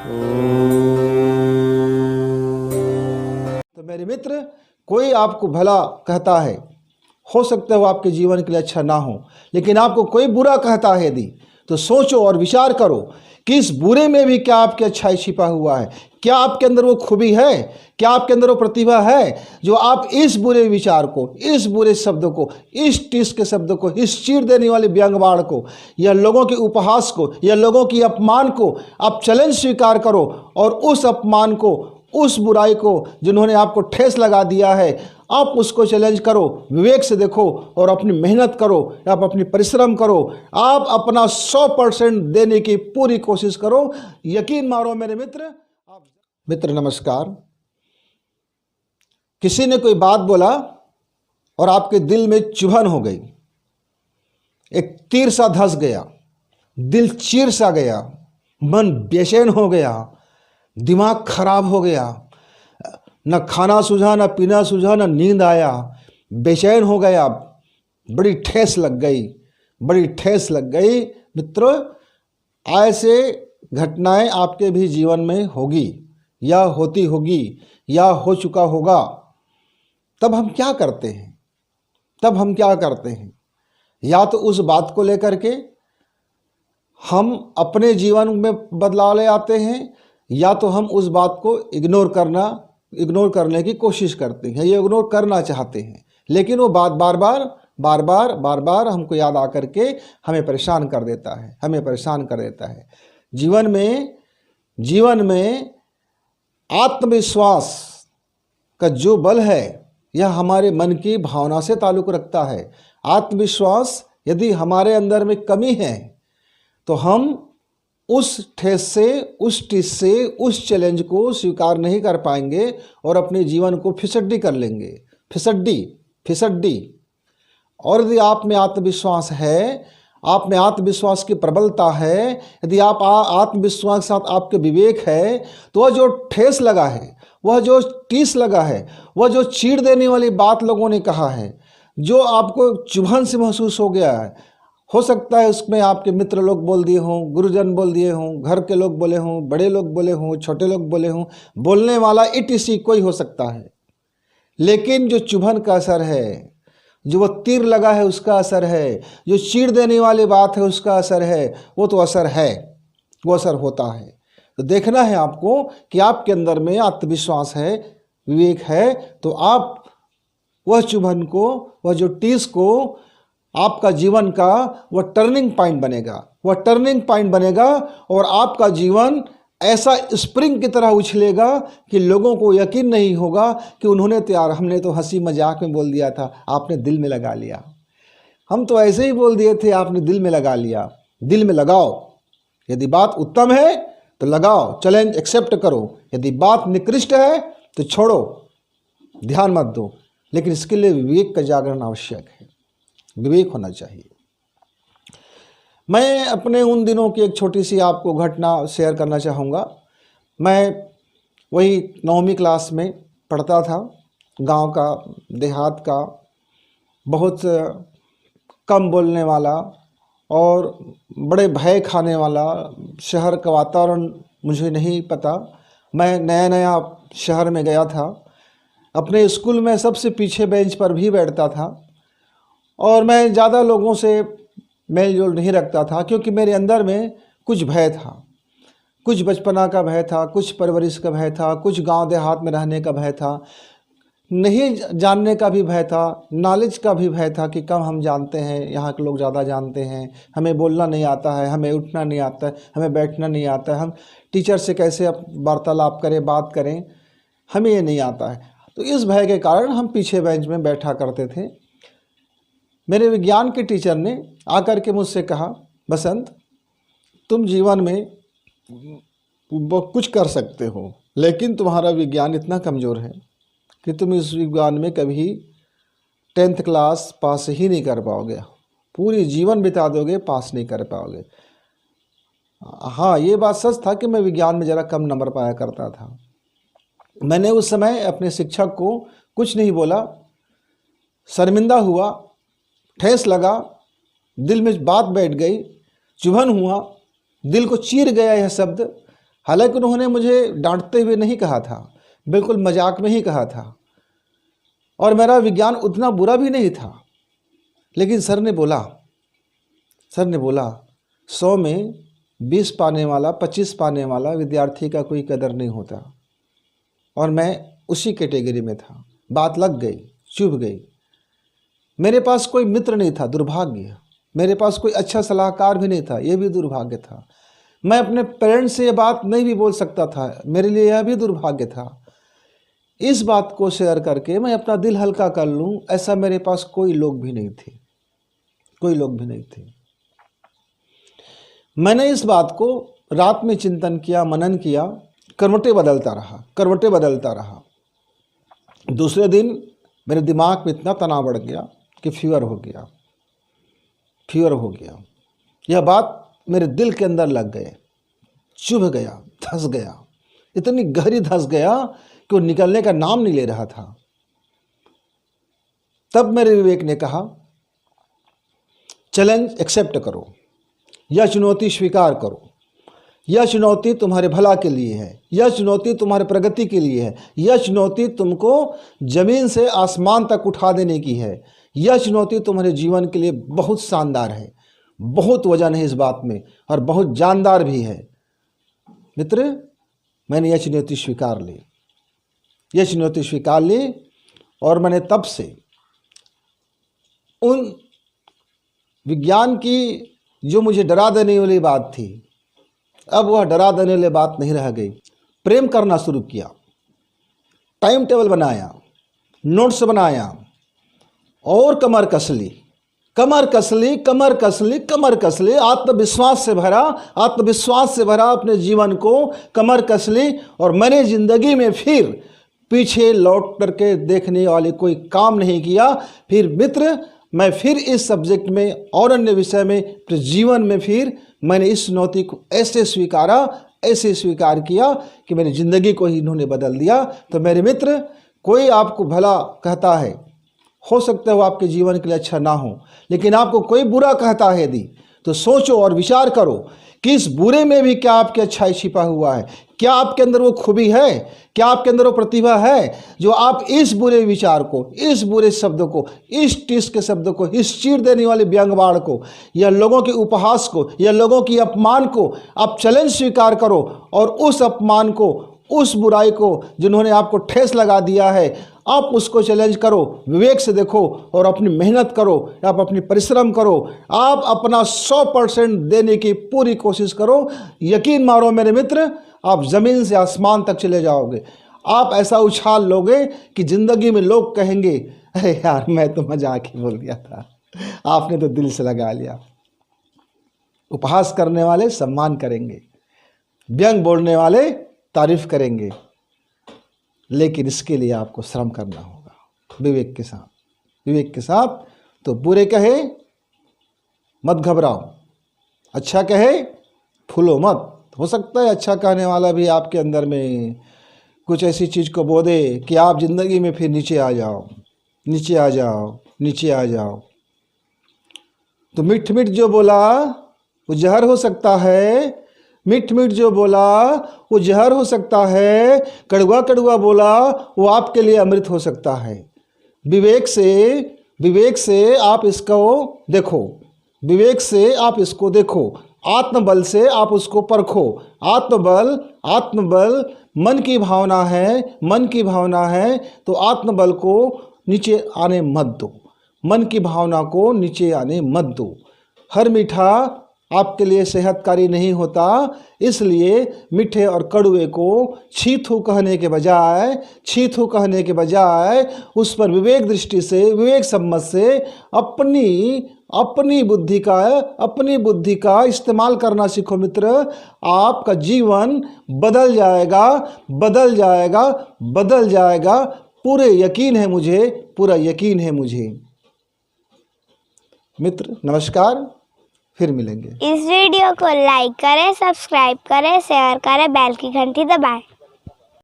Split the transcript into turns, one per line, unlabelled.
तो मेरे मित्र, कोई आपको भला कहता है, हो सकता है वो आपके जीवन के लिए अच्छा ना हो, लेकिन आपको कोई बुरा कहता है यदि, तो सोचो और विचार करो कि इस बुरे में भी क्या आपकी अच्छाई छिपा हुआ है। क्या आपके अंदर वो खूबी है, क्या आपके अंदर वो प्रतिभा है जो आप इस बुरे विचार को, इस बुरे शब्द को, इस टीस के शब्द को, इस चीर देने वाले व्यंग्यवाण को, या लोगों के उपहास को, या लोगों की अपमान को आप चैलेंज स्वीकार करो, और उस अपमान को, उस बुराई को जिन्होंने आपको ठेस लगा दिया है, आप उसको चैलेंज करो, विवेक से देखो और अपनी मेहनत करो, आप अपनी परिश्रम करो, आप अपना 100% देने की पूरी कोशिश करो। यकीन मारो मेरे मित्र नमस्कार। किसी ने कोई बात बोला और आपके दिल में चुभन हो गई, एक तीर सा धंस गया, दिल चीर सा गया, मन बेचैन हो गया, दिमाग खराब हो गया, न खाना सूझा, न पीना सूझा, न नींद आया, बेचैन हो गया, बड़ी ठेस लग गई, बड़ी ठेस लग गई। मित्रों, ऐसे घटनाएं आपके भी जीवन में होगी, या होती होगी, या हो चुका होगा। तब हम क्या करते हैं? या तो उस बात को लेकर के हम अपने जीवन में बदलाव ले आते हैं, या तो हम उस बात को इग्नोर करने की कोशिश करते हैं, या इग्नोर करना चाहते हैं, लेकिन वो बात बार बार हमको याद आकर के हमें परेशान कर देता है। जीवन में आत्मविश्वास का जो बल है, यह हमारे मन की भावना से ताल्लुक़ रखता है। आत्मविश्वास यदि हमारे अंदर में कमी है, तो हम उस ठेस से, उस टिस से, उस चैलेंज को स्वीकार नहीं कर पाएंगे और अपने जीवन को फिसड्डी कर लेंगे, फिसड्डी। और यदि आप में आत्मविश्वास है, आप में आत्मविश्वास की प्रबलता है, यदि आप आत्मविश्वास के साथ आपके विवेक है, तो वह जो ठेस लगा है, वह जो टीस लगा है, वह जो चीड़ देने वाली बात लोगों ने कहा है, जो आपको चुभन से महसूस हो गया है, हो सकता है उसमें आपके मित्र लोग बोल दिए हों, गुरुजन बोल दिए हों, घर के लोग बोले हों, बड़े लोग बोले हों, छोटे लोग बोले हों, बोलने वाला इटीसी कोई हो सकता है, लेकिन जो चुभन का असर है, जो वो तीर लगा है उसका असर है, जो चीड़ देने वाली बात है उसका असर है, वो तो असर है, वो असर होता है। तो देखना है आपको कि आपके अंदर में आत्मविश्वास है, विवेक है, तो आप वह चुभन को, वह जो टीस को, आपका जीवन का वह टर्निंग पॉइंट बनेगा, और आपका जीवन ऐसा स्प्रिंग की तरह उछलेगा कि लोगों को यकीन नहीं होगा कि हमने तो हंसी मजाक में बोल दिया था, आपने दिल में लगा लिया। हम तो ऐसे ही बोल दिए थे, आपने दिल में लगा लिया। दिल में लगाओ, यदि बात उत्तम है तो लगाओ, चैलेंज एक्सेप्ट करो। यदि बात निकृष्ट है तो छोड़ो, ध्यान मत दो। लेकिन इसके लिए विवेक का जागरण आवश्यक है, विवेक होना चाहिए। मैं अपने उन दिनों की एक छोटी सी आपको घटना शेयर करना चाहूँगा। मैं वही 9वीं क्लास में पढ़ता था, गांव का, देहात का, बहुत कम बोलने वाला और बड़े भय खाने वाला। शहर का वातावरण मुझे नहीं पता, मैं नया शहर में गया था। अपने स्कूल में सबसे पीछे बेंच पर भी बैठता था, और मैं ज़्यादा लोगों से मेल जोल नहीं रखता था, क्योंकि मेरे अंदर में कुछ भय था, कुछ बचपना का भय था, कुछ परवरिश का भय था, कुछ गांव देहात में रहने का भय था, नहीं जानने का भी भय था, नॉलेज का भी भय था कि कम हम जानते हैं, यहाँ के लोग ज़्यादा जानते हैं, हमें बोलना नहीं आता है, हमें उठना नहीं आता है, हमें बैठना नहीं आता है, हम टीचर से कैसे वार्तालाप करें, बात करें, हमें ये नहीं आता है। तो इस भय के कारण हम पीछे बेंच में बैठा करते थे। मेरे विज्ञान के टीचर ने आकर के मुझसे कहा, बसंत, तुम जीवन में कुछ कर सकते हो, लेकिन तुम्हारा विज्ञान इतना कमज़ोर है कि तुम इस विज्ञान में कभी 10th क्लास पास ही नहीं कर पाओगे, पूरी जीवन बिता दोगे, पास नहीं कर पाओगे। हाँ, ये बात सच था कि मैं विज्ञान में ज़रा कम नंबर पाया करता था। मैंने उस समय अपने शिक्षक को कुछ नहीं बोला, शर्मिंदा हुआ, ठेस लगा, दिल में बात बैठ गई, चुभन हुआ, दिल को चीर गया यह शब्द हालांकि उन्होंने मुझे डांटते हुए नहीं कहा था, बिल्कुल मजाक में ही कहा था, और मेरा विज्ञान उतना बुरा भी नहीं था। लेकिन सर ने बोला 100 में 20 पाने वाला, 25 पाने वाला विद्यार्थी का कोई कदर नहीं होता, और मैं उसी कैटेगरी में था। बात लग गई, चुभ गई। मेरे पास कोई मित्र नहीं था, दुर्भाग्य। मेरे पास कोई अच्छा सलाहकार भी नहीं था, ये भी दुर्भाग्य था। मैं अपने पेरेंट्स से ये बात नहीं भी बोल सकता था, मेरे लिए यह भी दुर्भाग्य था। इस बात को शेयर करके मैं अपना दिल हल्का कर लूं, ऐसा मेरे पास कोई लोग भी नहीं थे, कोई लोग भी नहीं थे। मैंने इस बात को रात में चिंतन किया, मनन किया, करवटें बदलता रहा। दूसरे दिन मेरे दिमाग में इतना तनाव बढ़ गया कि फीवर हो गया। यह बात मेरे दिल के अंदर लग गए, चुभ गया, धंस गया, इतनी गहरी धंस गया कि वो निकलने का नाम नहीं ले रहा था। तब मेरे विवेक ने कहा, चैलेंज एक्सेप्ट करो, यह चुनौती स्वीकार करो। यह चुनौती तुम्हारे भला के लिए है, यह चुनौती तुम्हारे प्रगति के लिए है, यह चुनौती तुमको जमीन से आसमान तक उठा देने की है। यह चुनौती तुम्हारे जीवन के लिए बहुत शानदार है, बहुत वजन है इस बात में, और बहुत जानदार भी है। मित्र, मैंने यह चुनौती स्वीकार ली, और मैंने तब से उन विज्ञान की जो मुझे डरा देने वाली बात थी, अब वह डरा देने वाली बात नहीं रह गई। प्रेम करना शुरू किया, टाइम टेबल बनाया, नोट्स बनाया, और कमर कसली, आत्मविश्वास से भरा अपने जीवन को कमर कस ली। और मैंने ज़िंदगी में फिर पीछे लौट करके देखने वाले कोई काम नहीं किया। फिर मित्र, मैं फिर इस सब्जेक्ट में और अन्य विषय में, अपने जीवन में फिर मैंने इस चुनौती को ऐसे स्वीकार किया कि मेरी ज़िंदगी को ही इन्होंने बदल दिया। तो मेरे मित्र, कोई आपको भला कहता है, हो सकता है वो आपके जीवन के लिए अच्छा ना हो, लेकिन आपको कोई बुरा कहता है यदि, तो सोचो और विचार करो कि इस बुरे में भी क्या आपकी अच्छाई छिपा हुआ है, क्या आपके अंदर वो खूबी है, क्या आपके अंदर वो प्रतिभा है, जो आप इस बुरे विचार को, इस बुरे शब्द को, इस टिस के शब्द को, इस चीर देने वाले व्यंग्यवाड़ को, या लोगों के उपहास को, या लोगों की अपमान को आप चैलेंज स्वीकार करो, और उस अपमान को, उस बुराई को जिन्होंने आपको ठेस लगा दिया है, आप उसको चैलेंज करो, विवेक से देखो, और अपनी मेहनत करो, आप अपनी परिश्रम करो, आप अपना 100% देने की पूरी कोशिश करो। यकीन मारो मेरे मित्र, आप ज़मीन से आसमान तक चले जाओगे। आप ऐसा उछाल लोगे कि ज़िंदगी में लोग कहेंगे, अरे यार, मैं तो मजाक ही बोल दिया था, आपने तो दिल से लगा लिया। उपहास करने वाले सम्मान करेंगे, व्यंग बोलने वाले तारीफ करेंगे, लेकिन इसके लिए आपको श्रम करना होगा विवेक के साथ। तो बुरे कहे मत घबराओ, अच्छा कहे फूलो मत। हो सकता है अच्छा कहने वाला भी आपके अंदर में कुछ ऐसी चीज़ को बो दे कि आप ज़िंदगी में फिर नीचे आ जाओ। तो मिठ जो बोला वो जहर हो सकता है, कड़वा बोला वो आपके लिए अमृत हो सकता है। विवेक से आप इसको देखो, आत्मबल से आप उसको परखो। आत्मबल मन की भावना है, तो आत्मबल को नीचे आने मत दो। हर मीठा आपके लिए सेहतकारी नहीं होता, इसलिए मीठे और कड़वे को छीथू कहने के बजाय उस पर विवेक दृष्टि से, विवेक समझ से अपनी बुद्धि का इस्तेमाल करना सीखो मित्र। आपका जीवन बदल जाएगा। पूरा यकीन है मुझे। मित्र नमस्कार, फिर मिलेंगे।
इस वीडियो को लाइक करें, सब्सक्राइब करें, शेयर करें, बेल की घंटी दबाएं।